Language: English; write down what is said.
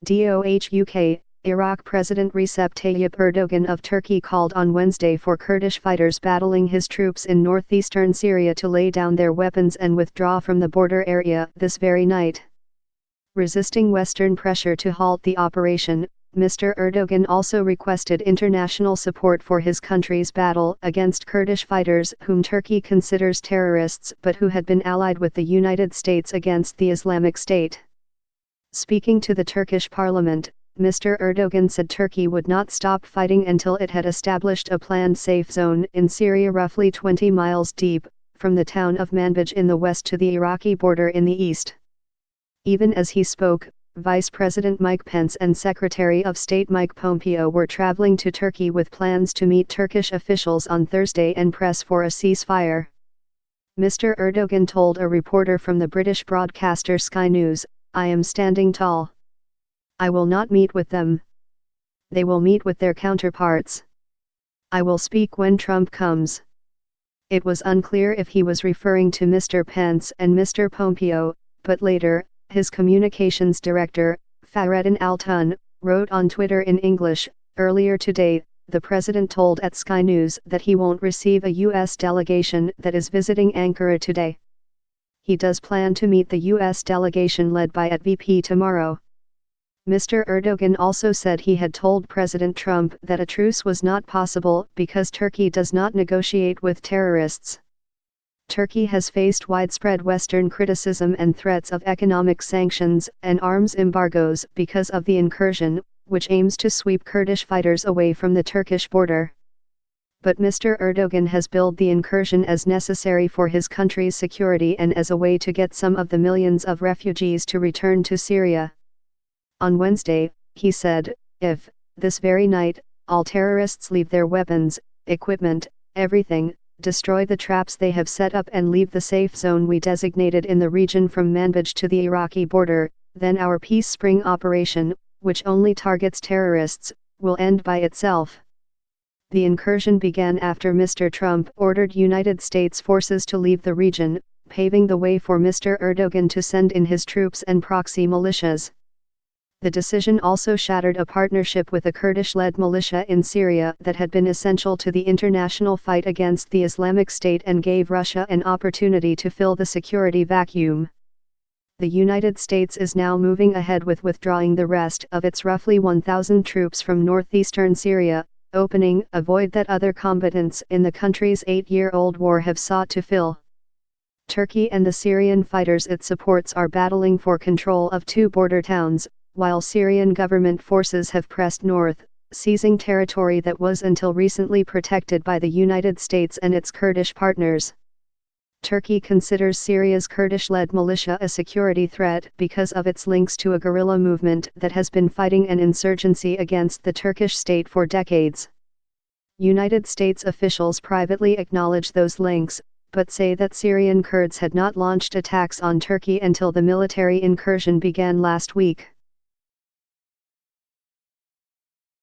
DOH Iraq President Recep Tayyip Erdogan of Turkey called on Wednesday for Kurdish fighters battling his troops in northeastern Syria to lay down their weapons and withdraw from the border area this very night. Resisting Western pressure to halt the operation, Mr. Erdogan also requested international support for his country's battle against Kurdish fighters whom Turkey considers terrorists but who had been allied with the United States against the Islamic State. Speaking to the Turkish parliament, Mr. Erdogan said Turkey would not stop fighting until it had established a planned safe zone in Syria roughly 20 miles deep, from the town of Manbij in the west to the Iraqi border in the east. Even as he spoke, Vice President Mike Pence and Secretary of State Mike Pompeo were traveling to Turkey with plans to meet Turkish officials on Thursday and press for a ceasefire. Mr. Erdogan told a reporter from the British broadcaster Sky News, "I am standing tall. I will not meet with them. They will meet with their counterparts. I will speak when Trump comes." It was unclear if he was referring to Mr. Pence and Mr. Pompeo, but later, his communications director, Fahrettin Altun, wrote on Twitter in English, "Earlier today, the president told at Sky News that he won't receive a U.S. delegation that is visiting Ankara today. He does plan to meet the U.S. delegation led by at VP tomorrow." Mr. Erdogan also said he had told President Trump that a truce was not possible because Turkey does not negotiate with terrorists. Turkey has faced widespread Western criticism and threats of economic sanctions and arms embargoes because of the incursion, which aims to sweep Kurdish fighters away from the Turkish border. But Mr. Erdogan has billed the incursion as necessary for his country's security and as a way to get some of the millions of refugees to return to Syria. On Wednesday, he said, "If, this very night, all terrorists leave their weapons, equipment, everything, destroy the traps they have set up and leave the safe zone we designated in the region from Manbij to the Iraqi border, then our Peace Spring operation, which only targets terrorists, will end by itself." The incursion began after Mr. Trump ordered United States forces to leave the region, paving the way for Mr. Erdogan to send in his troops and proxy militias. The decision also shattered a partnership with a Kurdish-led militia in Syria that had been essential to the international fight against the Islamic State and gave Russia an opportunity to fill the security vacuum. The United States is now moving ahead with withdrawing the rest of its roughly 1,000 troops from northeastern Syria, opening a void that other combatants in the country's 8-year-old war have sought to fill. Turkey and the Syrian fighters it supports are battling for control of 2 border towns, while Syrian government forces have pressed north, seizing territory that was until recently protected by the United States and its Kurdish partners. Turkey considers Syria's Kurdish-led militia a security threat because of its links to a guerrilla movement that has been fighting an insurgency against the Turkish state for decades. United States officials privately acknowledge those links, but say that Syrian Kurds had not launched attacks on Turkey until the military incursion began last week.